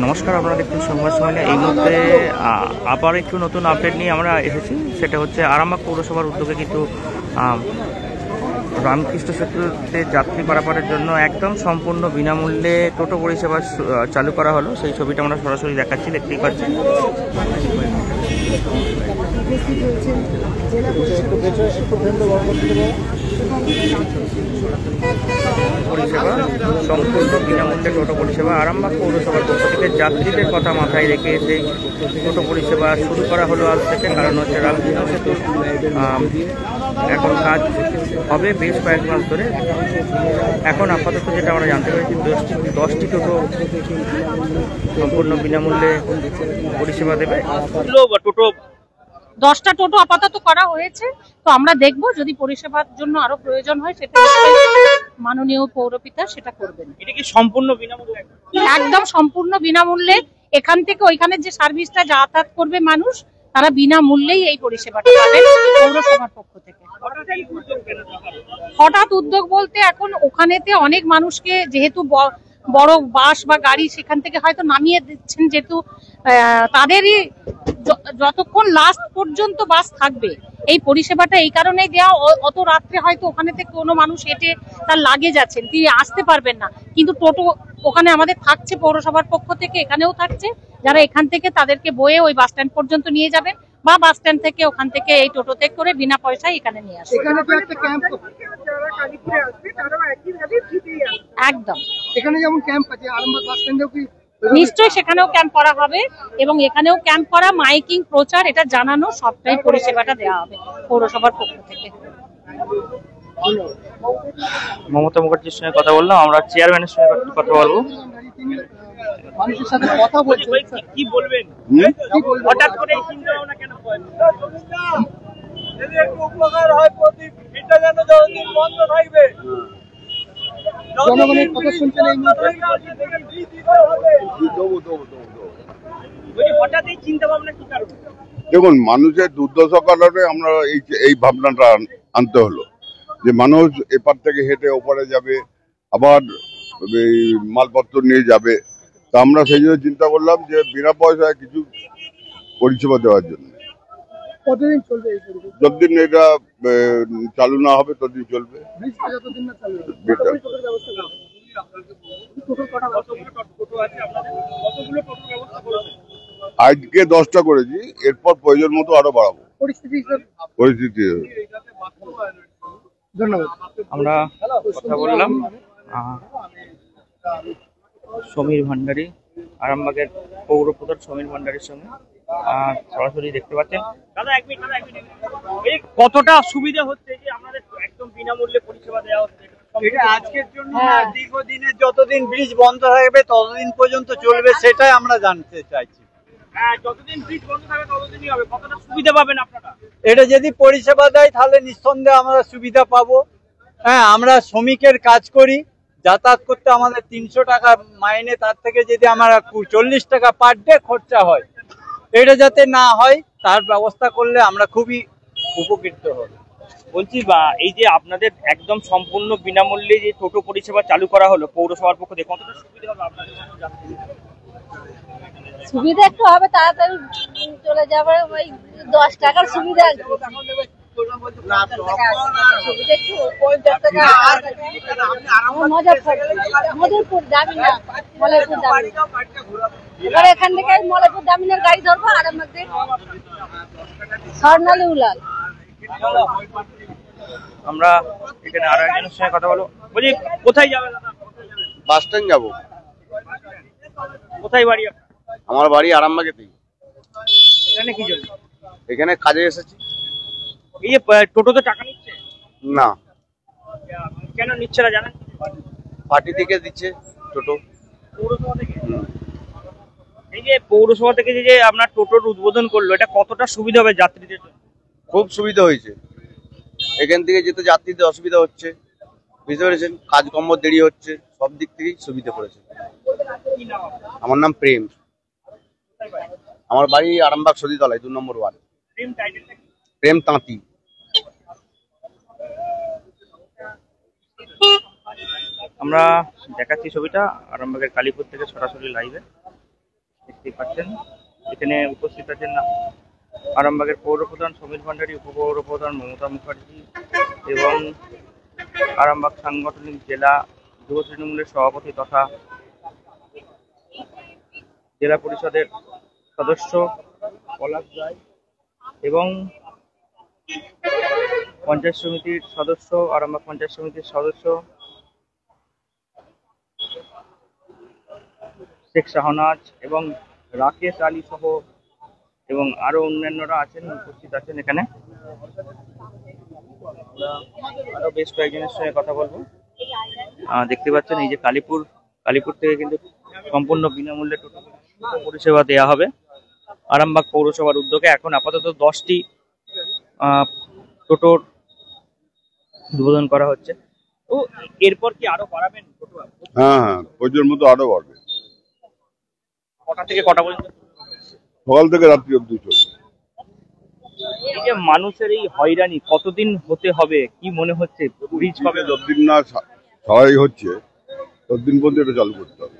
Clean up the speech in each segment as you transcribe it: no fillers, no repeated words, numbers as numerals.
নমস্কার, আপনারা দেখছেন সংবাদ সময়। এই মুহূর্তে আবার একটু নতুন আপডেট নিয়ে আমরা এসেছি। সেটা হচ্ছে আরামবাগ পৌরসভার উদ্যোগে কিন্তু রামকৃষ্ণ সেতুতে যাত্রী পারাপারের জন্য একদম সম্পূর্ণ বিনামূল্যে টোটো পরিষেবা চালু করা হলো। সেই ছবিটা আমরা সরাসরি দেখাচ্ছি, দেখতেই পাচ্ছেন। পরিষেবা সম্পূর্ণ বিনামূল্যে টোটো পরিষেবা আরামবাগ পৌরসভার পক্ষ থেকে যাত্রীদের কথা মাথায় রেখে সেই টোটো পরিষেবা শুরু করা হলো আজ থেকে। কারণ হচ্ছে রামকৃষ্ণ সেতু এখন কাজ হবে বেশ কয়েক মাস ধরে। এখন আপাতত যেটা আমরা জানতে পেরেছি 10টি টোটো সম্পূর্ণ বিনামূল্যে পরিষেবা দেবে। টোটো 10টা টোটো আপাতত করা হয়েছে। তো আমরা দেখব যদি পরিষেবার জন্য আরো প্রয়োজন হয় সেটা মাননীয় পৌরপিতা সেটা করবেন। এটা কি সম্পূর্ণ বিনামূল্যে? একদম সম্পূর্ণ বিনামূল্যে। এখান থেকে ওইখানে যে সার্ভিসটা যাতায়াত করবে মানুষ, তারা বিনামূল্যেই এই পরিষেবাটা পাবেন পৌরসভার পক্ষ থেকে। হঠাৎ উদ্যোগ বলতে এখন ওখানেতে অনেক মানুষকে যেহেতু বড় বাস বা গাড়ি সেখান থেকে হয়তো নামিয়ে দিচ্ছেন, যেহেতু তাদেরই যতক্ষণ লাস্ট পর্যন্ত বাস থাকবে এই পরিষেবাটা এই কারণেই দেওয়া। অত রাত্রে হয়তো ওখানে থেকে কোনো মানুষ হেঁটে তার লাগেজ আছেন, তিনি আসতে পারবেন না, কিন্তু টোটো ওখানে আমাদের থাকছে পৌরসভার পক্ষ থেকে, এখানেও থাকছে। যারা এখান থেকে তাদেরকে বয়ে ওই বাস স্ট্যান্ড পর্যন্ত নিয়ে যাবেন বা বাস স্ট্যান্ড থেকে ওখান থেকে এই টোটোতে করে বিনা পয়সায় এখানে নিয়ে আসবেন। একদম এখানে যেমন ক্যাম্প আছে আরামবাগ বাস স্ট্যান্ডেও কি নিশ্চয়ই সেখানেও ক্যাম্প করা হবে এবং এখানেও ক্যাম্প করা, মাইকিং, প্রচার, এটা জানানো, সবটাই পরিষেবাটা দেওয়া হবে পৌরসভার পক্ষ থেকে। মমতা মুখার্জির সঙ্গে কথা বললাম, আমরা চেয়ারম্যানের সঙ্গে কথা বলবো। মানুষের সাথে কথা বলছেন, কি বলবেন? হঠাৎ করে এই চিন্তা ভাবনা কেন করেন? যদি একটু উপকার হয়, প্রদীপ এটা যেন যতদিন বন্ধ থাকবে। জনগণের কথা শুনছেন এই মুহূর্তে। হঠাৎ এই চিন্তা ভাবনা কি কারণ? দেখুন, মানুষের দুর্দশার কারণে আমরা এই ভাবনাটা আনতে হলো যে মানুষ এপার থেকে হেঁটে ওপারে যাবে, আবার এই মালপত্র নিয়ে যাবে। তা আমরা সেই জন্য চিন্তা করলাম যে বিনা পয়সায় কিছু পরিষেবা দেওয়ার জন্য। কতদিন চলবে এই পরিষেবা? যতদিন এটা চালু না হবে ততদিন চলবে। ব্রিজটা যতদিন না চালু হবে টোটোর ব্যবস্থা করবে। আজকে 10টা করেছি, এরপর প্রয়োজন মতো আরো বাড়াবো পরিস্থিতি। ধন্যবাদ। আমরা কথা বললাম সমীর ভান্ডারী, আরামবাগের পৌরপ্রধান সমীর ভান্ডারীর সঙ্গে। সরাসরি দেখতে পাচ্ছেন। দাদা এক মিনিট, এই কতটা সুবিধা হচ্ছে যে আমাদের একদম বিনামূল্যে পরিষেবা দেওয়া হচ্ছে? এটা আজকের জন্য দীর্ঘদিনের যতদিন ব্রিজ বন্ধ থাকবে ততদিন পর্যন্ত চলবে, সেটাই আমরা জানতে চাইছি। হ্যাঁ, যতদিন ব্রিজ বন্ধ থাকবে ততদিনই হবে। কতটা সুবিধা পাবেন আপনারা? এটা যদি পরিষেবা দেয় তাহলে নিঃসন্দেহে আমরা সুবিধা পাবো। হ্যাঁ, আমরা শ্রমিকের কাজ করি, যাতায়াত করতে আমাদের 300 টাকা মাইনে, তার থেকে যদি আমরা 40 টাকা পার ডে খরচা হয়, এটা যাতে না হয় তার ব্যবস্থা করলে আমরা খুবই উপকৃত হব। বলছি, বা এই যে আপনাদের একদম সম্পূর্ণ বিনামূল্যে যে টোটো পরিষেবা চালু করা হলো পৌরসভার পক্ষ থেকে, কতটা সুবিধা হবে আপনাদের? সুবিধা একটু হবে, তাড়াতাড়ি চলে যাবে। ওই 10 টাকার সুবিধা মধুরপুর দামিনা, মলয়পুর দামিনা। এবার এখান থেকে মলয়পুর দামিনার গাড়ি ধরবো, আরামবাগ স্বর্ণালী উলাল। আমরা এখানে আরো একজনের সঙ্গে কথা বলবো। বলছি, কোথায় যাবেন? বাস স্ট্যান্ড যাবো। কোথায় বাড়ি আপনার? আমার বাড়ি আরামবাগেতেই। এখানে কি জন্য? এখানে কাজে এসেছি। এই যে টোটোতে টাকা নিচ্ছে না, কেন নিচ্ছে না জানেন? পার্টি থেকে দিচ্ছে টোটো, পৌরসভা থেকে। এই যে পৌরসভা থেকে যে আপনার টোটোর উদ্বোধন করলো, এটা কতটা সুবিধা হবে যাত্রীদের জন্য? খুব সুবিধা হয়েছে। এখান থেকে যেতে যাত্রীদের অসুবিধা হচ্ছে, বুঝতে পেরেছেন, কাজকর্ম দেরি হচ্ছে, সব দিক থেকেই সুবিধা করেছে। আমার নাম প্রেম, আমার বাড়ি আরামবাগ সদিতলায় 2 নম্বর ওয়ার্ড। প্রেম তাঁতি। আমরা দেখাচ্ছি ছবিটা আরামবাগের কালীপুর থেকে সরাসরি লাইভে। দেখতেই পাচ্ছেন এখানে উপস্থিত আছেন আরামবাগের পৌরপ্রধান সমীর ভান্ডারী, উপপৌরপ্রধান মমতা মুখার্জি এবং আরামবাগ সাংগঠনিক জেলা যুব তৃণমূলের সভাপতি তথা জেলা পরিষদের সদস্য পলাশ রায় এবং পঞ্চায়েত সমিতির সদস্য, আরামবাগ পঞ্চায়েত সমিতির সদস্য শেখ শাহনাজ এবং রাকেশ আলী সহ এবং আরো অন্যান্যরা আছেন, উপস্থিত আছেন এখানে। আরো বেশ কয়েকজনের সঙ্গে কথা বলবো। দেখতে পাচ্ছেন এই যে কালীপুর থেকে কিন্তু সম্পূর্ণ বিনামূল্যে টোটো পরিষেবা দেওয়া হবে আরামবাগ পৌরসভার উদ্যোগে। এখন আপাতত 10টি টোটোর উদ্বোধন করা হচ্ছে। তো এরপর কি আরো বাড়াবেন টোটো? হ্যাঁ, প্রয়োজন মতো আরো বাড়বে। কটা থেকে কটা পর্যন্ত? সকাল থেকে রাত্রি অব্দি চলবে। এই যে মানুষের এই হয়রানি কতদিন হতে হবে কি মনে হচ্ছে? ব্রিজ কবে? যতদিন না স্বাভাবিক হচ্ছে ততদিন পর্যন্ত এটা চালু করতে হবে।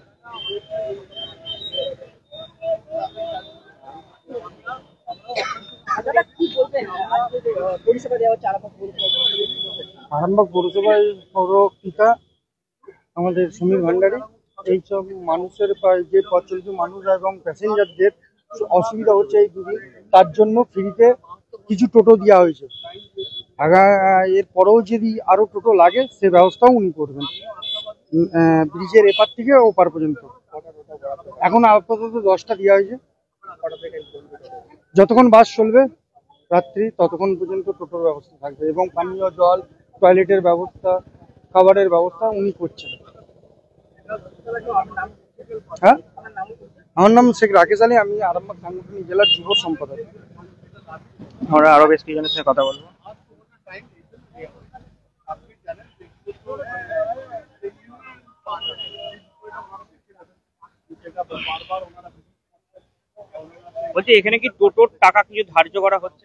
আরামবাগ পৌরসভায় পৌরপিতা আমাদের সমীর ভান্ডারী এইসব মানুষের প্রায় যে প্রচলিত মানুষ এবং প্যাসেঞ্জারদের অসুবিধা হচ্ছে এই দুদিন, তার জন্য ফ্রিতে কিছু টোটো দেওয়া হয়েছে। এরপরেও যদি আরো টোটো লাগে সে ব্যবস্থাও উনি করবেন ব্রিজের এপার থেকে ওপার পর্যন্ত। এখন আপাতত 10টা দেওয়া হয়েছে। যতক্ষণ বাস চলবে রাত্রি ততক্ষণ পর্যন্ত টোটোর ব্যবস্থা থাকবে এবং পানীয় জল, টয়লেটের ব্যবস্থা, খাবারের ব্যবস্থা উনি করছেন। হ্যাঁ, আমার নাম শেখ রাকেশ আলী, আমি আরামবাগ সাংগঠনিক জেলার যুব সম্পাদক। আমরা আরো বেশ কিছুজনের সঙ্গে কথা বলবো। বলছি এখানে কি টোটোর টাকা কিছু ধার্য করা হচ্ছে?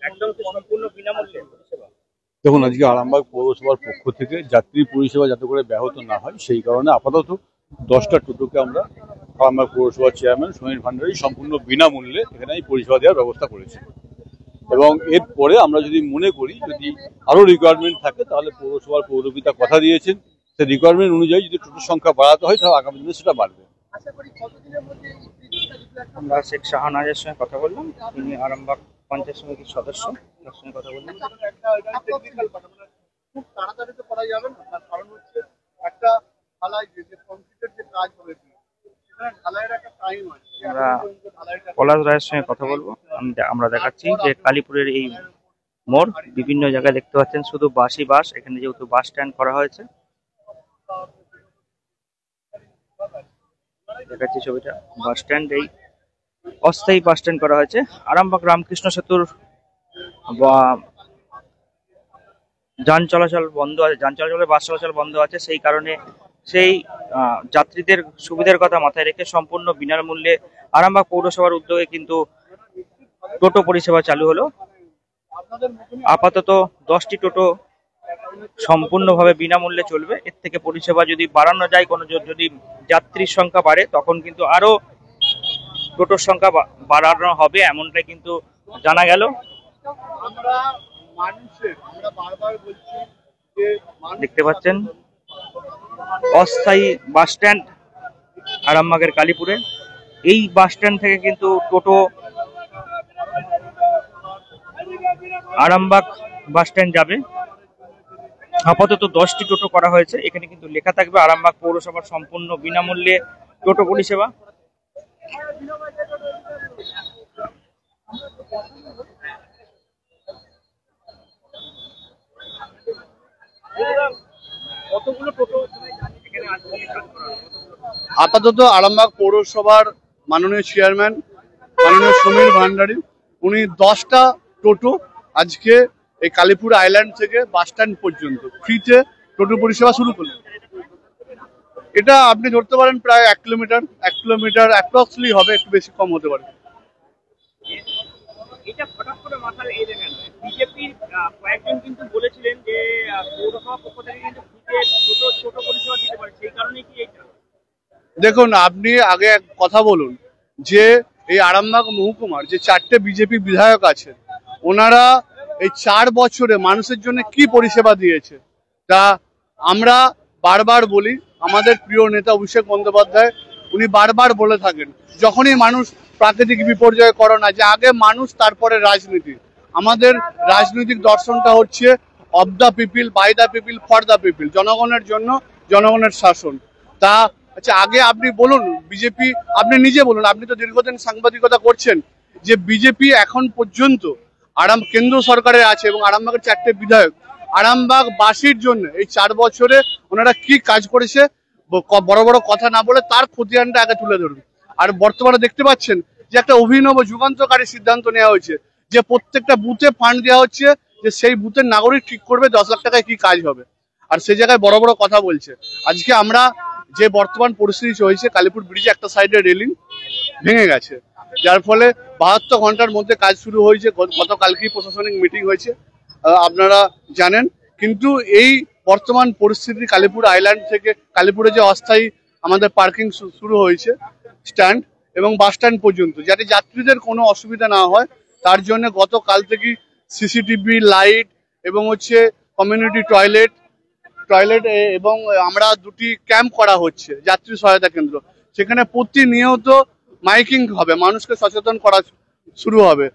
একদম সম্পূর্ণ বিনামূল্যে পরিষেবা। দেখুন, আজকে আরামবাগ পৌরসভার পক্ষ থেকে যাত্রী পরিষেবা যাতে করে ব্যাহত না হয় সেই কারণে আপাতত 10টা টোটোকে আমরা আরামবাগ পৌরসভার চেয়ারম্যান সমীর ভান্ডারী সম্পূর্ণ বিনামূল্যে এখানে এই পরিষেবা দেওয়ার ব্যবস্থা করেছি। এবং এরপরে আমরা যদি মনে করি যদি আরো রিকোয়ারমেন্ট থাকে তাহলে পৌরসভার পৌরপিতা কথা দিয়েছেন, সেই রিকোয়ারমেন্ট অনুযায়ী যদি টোটোর সংখ্যা বাড়াতে হয় তাহলে আগামী দিনে সেটা বাড়বে। আমরা শেখ শাহনাজের সঙ্গে কথা বললাম, তিনি আরামবাগ পঞ্চায়েত সমিতির সদস্য, তার সঙ্গে কথা বললাম। খুব তাড়াতাড়ি তো করা যাবে না, তার কারণ হচ্ছে একটা ঢালাই যে কংক্রিটের যে কাজ হবে সেখানে ঢালাইয়ের একটা টাইম আছে। আমরা পলাশ রায়ের সঙ্গে কথা বলবো। আমরা দেখাচ্ছি যে কালীপুরের এই মোড় বিভিন্ন জায়গায় দেখতে পাচ্ছেন শুধু বাসই বাস। এখানে যেহেতু বাস স্ট্যান্ড করা হয়েছে, দেখাচ্ছি ছবিটা, বাস স্ট্যান্ড, এই অস্থায়ী বাস স্ট্যান্ড করা হয়েছে। আরামবাগ রামকৃষ্ণ সেতুর যান চলাচল বন্ধ আছে, যান চলাচলের বাস চলাচল বন্ধ আছে, সেই কারণে সেই যাত্রীদের সুবিধার কথা মাথায় রেখে সম্পূর্ণ বিনামূল্যে আরামবাগ পৌরসভার উদ্যোগে কিন্তু টোটো পরিষেবা চালু হলো। আপাতত 10টি টোটো সম্পূর্ণভাবে বিনামূল্যে চলবে। এর থেকে পরিষেবা যদি বাড়ানো যায়, কোনো যদি যাত্রীর সংখ্যা বাড়ে তখন কিন্তু আরো টোটোর সংখ্যা বাড়ানো হবে, এমনটাই কিন্তু জানা গেল। দেখতে পাচ্ছেন অস্থায়ী বাস স্ট্যান্ড আরামবাগের কালীপুরে। এই বাস স্ট্যান্ড থেকে কিন্তু টোটো আরামবাগ বাস স্ট্যান্ড যাবে। আপাতত 10টি টোটো করা হয়েছে। এখানে কিন্তু লেখা থাকবে আরামবাগ পৌরসভার সম্পূর্ণ বিনামূল্যে টোটো পরিষেবা। আপাতত আরামবাগ পৌরসভার মাননীয় চেয়ারম্যান মাননীয় সমীর ভান্ডারী উনি 10টা টোটো আজকে এই কালীপুর আইল্যান্ড থেকে বাস স্ট্যান্ড পর্যন্ত ফ্রিতে টোটো পরিষেবা শুরু করলেন। এটা আপনি ধরতে পারেন প্রায় 1 কিলোমিটার অ্যাপ্রক্সলি হবে, একটু বেশি কম হতে পারে। এটা হঠাৎ করে মাথায় এলে কেন? বিজেপির কয়েকজন কিন্তু বলেছিলেন যে পৌরসভা পক্ষ থেকে কিন্তু ছোট পরিষেবা দিতে পারে, সেই কারণে কি এটা? দেখুন, আপনি আগে এক কথা বলুন যে এই আরামবাগ মহকুমার যে 4টে বিজেপি বিধায়ক আছে, ওনারা এই 4 বছরে মানুষের জন্য কি পরিষেবা দিয়েছে তা আমরা বারবার বলি। আমাদের প্রিয় নেতা অভিষেক বন্দ্যোপাধ্যায় উনি বারবার বলে থাকেন, যখনই মানুষ প্রাকৃতিক বিপর্যয়, করোনা, যে আগে মানুষ তারপরে রাজনীতি। আমাদের রাজনৈতিক দর্শনটা হচ্ছে of the people, by the people, for the people, জনগণের জন্য জনগণের শাসন। তা আচ্ছা, আগে আপনি বলুন বিজেপি, আপনি নিজে বলুন, আপনি তো দীর্ঘদিন সাংবাদিকতা করছেন, যে বিজেপি এখন পর্যন্ত কেন্দ্র সরকারে আছে এবং আরামবাগের 4টে বিধায়ক আরামবাগ বাসীর জন্য এই 4 বছরে ওনারা কি কাজ করেছে, বড় বড় কথা না বলে তার খতিয়ানটা আগে তুলে ধরুন। আর বর্তমানে দেখতে পাচ্ছেন যে একটা অভিনব যুগান্তকারী সিদ্ধান্ত নেওয়া হয়েছে যে প্রত্যেকটা বুথে ফান্ড দেওয়া হচ্ছে, যে সেই বুথের নাগরিক ঠিক করবে 10 লাখ টাকায় কি কাজ হবে, আর সেই জায়গায় বড় বড় কথা বলছে। আজকে আমরা যে বর্তমান পরিস্থিতি হয়েছে, কালীপুর ব্রিজে একটা সাইডে রেলিং ভেঙে গেছে, যার ফলে 72 ঘন্টার মধ্যে কাজ শুরু হয়েছে। গতকালকেই প্রশাসনিক মিটিং হয়েছে, আপনারা জানেন। কিন্তু এই বর্তমান পরিস্থিতি কালীপুর আইল্যান্ড থেকে কালীপুরে যে অস্থায়ী আমাদের পার্কিং শুরু হয়েছে, স্ট্যান্ড এবং বাস স্ট্যান্ড পর্যন্ত, যাতে যাত্রীদের কোনো অসুবিধা না হয় তার জন্য গতকাল থেকে সিসিটিভি লাইট এবং হচ্ছে কমিউনিটি টয়লেট এবং আমরা 2টি ক্যাম্প করা হচ্ছে, যাত্রী সহায়তা কেন্দ্র। সেখানে প্রতিনিয়ত মাইকিং হবে, মানুষকে সচেতন করা শুরু হবে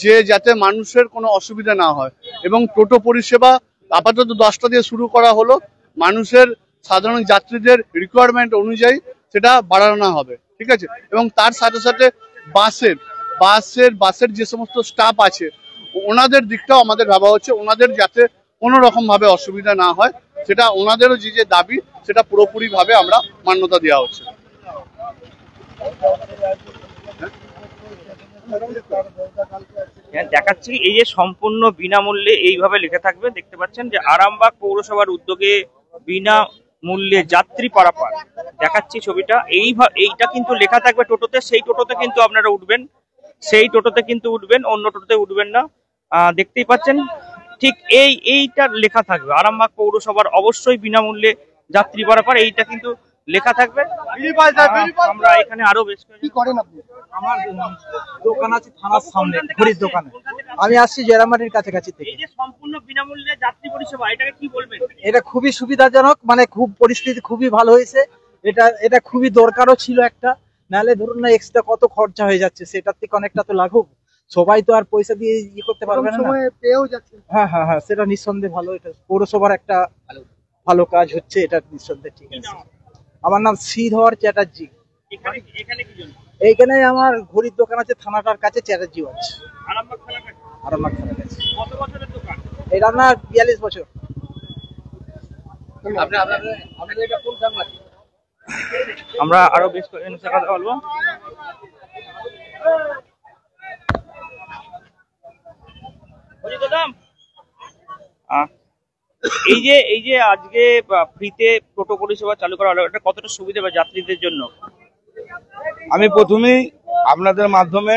যে যাতে মানুষের কোনো অসুবিধা না হয়। এবং টোটো পরিষেবা আপাতত 10টা দিয়ে শুরু করা হলো, মানুষের সাধারণ যাত্রীদের রিকোয়ারমেন্ট অনুযায়ী সেটা বাড়ানো হবে, ঠিক আছে। এবং তার সাথে সাথে বাসের যে সমস্ত স্টাফ আছে ওনাদের দিকটাও আমাদের ভাবা হচ্ছে, ওনাদের যাতে কোনো রকম ভাবে অসুবিধা না হয়, সেটা ওনাদেরও যে দাবি সেটা পুরোপুরি ভাবে আমরা মান্যতা দেওয়া হচ্ছে। দেখাচ্ছি এই যে সম্পূর্ণ বিনামূল্যে এইভাবে লেখা থাকবে, দেখতে পাচ্ছেন যে আরামবাগ পৌরসভার উদ্যোগে বিনামূল্যে যাত্রী পারাপার। দেখাচ্ছি ছবিটা, এইটা কিন্তু লেখা থাকবে টোটোতে, সেই টোটোতে কিন্তু আপনারা উঠবেন, অন্য টোটোতে উঠবেন না। দেখতেই পাচ্ছেন ঠিক এইটা লেখা থাকবে, আরামবাগ পৌরসভার অবশ্যই বিনামূল্যে যাত্রী পারাপার, এইটা কিন্তু লেখা থাকবে। আমরা এখানে আরো বেশ কি করেন আপনি? আমার দোকান আছে থানার সামনে, ঘড়ির দোকানে। আমি আসছি জয়রামবাটির কাছাকাছি থেকে। এই যে সম্পূর্ণ বিনামূল্যে যাত্রী পরিষেবা, এটাকে কি বলবেন? এটা খুবই সুবিধাজনক, মানে খুব পরিস্থিতি খুবই ভালো হয়েছে। এটা খুবই দরকারও ছিল একটা, নাহলে ধরুন না এক্সট্রা কত খরচা হয়ে যাচ্ছে, সেটার থেকে অনেকটা তো লাঘব। সবাই তো আর পয়সা দিয়ে ইয়ে করতে পারবে না। পেয়েও যাচ্ছে। হ্যাঁ, সেটা নিঃসন্দেহে ভালো। এটা পৌরসভার একটা ভালো কাজ হচ্ছে, এটা নিঃসন্দেহে ঠিক আছে। আমার নাম শ্রীধর চ্যাটার্জি। এইখানে আমার ঘড়ির দোকান আছে, থানাটার কাছে চ্যাটার্জি আছে। আরামবাগ থানার কাছে। কত বছরের দোকান? এটা আমার 42 বছর। আমরা আরো বেশ কয়েকজন কথা বলবো। এই যে আজকে ফ্রিতে টোটো পরিষেবা চালু করা হলো, এটা কতটা সুবিধা বা যাত্রীদের জন্য? আমি প্রথমেই আপনাদের মাধ্যমে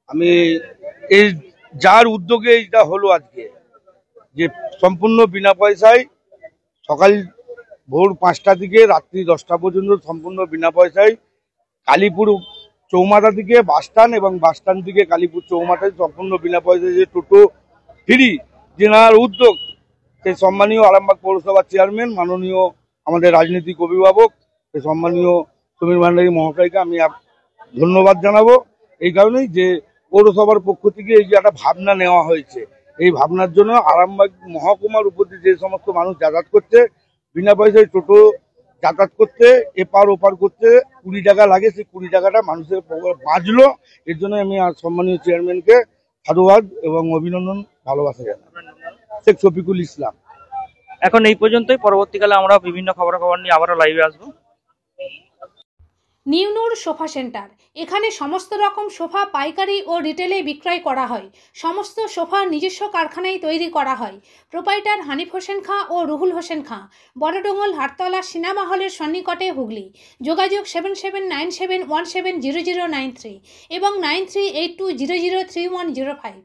আমি এই যার উদ্যোগে এইটা হলো আজকে, যে সম্পূর্ণ বিনা পয়সায় সকাল ভোর 5টা থেকে রাত্রি 10টা পর্যন্ত সম্পূর্ণ বিনা পয়সায় কালীপুর চৌমাথা থেকে বাস স্ট্যান্ড এবং বাস স্ট্যান্ড থেকে কালীপুর চৌমাথায় সম্পূর্ণ বিনা পয়সায় যে টোটো ফ্রি জেনার উদ্যোগ, সেই সম্মানীয় আরামবাগ পৌরসভার চেয়ারম্যান মাননীয় আমাদের রাজনৈতিক অভিভাবক সেই সম্মানীয় সমীর ভান্ডারী মহাশয়কে আমি ধন্যবাদ জানাবো। এই কারণেই যে পৌরসভার পক্ষ থেকে এই যে একটা ভাবনা নেওয়া হয়েছে, এই ভাবনার জন্য আরামবাগ মহকুমার উপর যে সমস্ত মানুষ যাতায়াত করছে, বিনা পয়সায় টোটো যাতায়াত করতে, এপার ওপার করতে 20 টাকা লাগে, সেই 20 টাকাটা মানুষের বাঁচলো। এর জন্য আমি সম্মানীয় চেয়ারম্যানকে সাধুবাদ এবং অভিনন্দন, ভালোবাসা জানাই। শেখ শফিকুল ইসলাম। এখন এই পর্যন্তই, পরবর্তীকালে আমরা বিভিন্ন খবরাখবর নিয়ে আবারও লাইভে আসবো। নিউনুর সোফা সেন্টার, এখানে সমস্ত রকম সোফা পাইকারি ও রিটেলে বিক্রয় করা হয়। সমস্ত সোফা নিজস্ব কারখানায় তৈরি করা হয়। প্রোপাইটার হানিফ হোসেন খাঁ ও রুহুল হোসেন খাঁ, বড়ডোঙ্গল হাটতলা সিনেমা হলের সন্নিকটে, হুগলি। যোগাযোগ 7797170093 এবং 9382003105।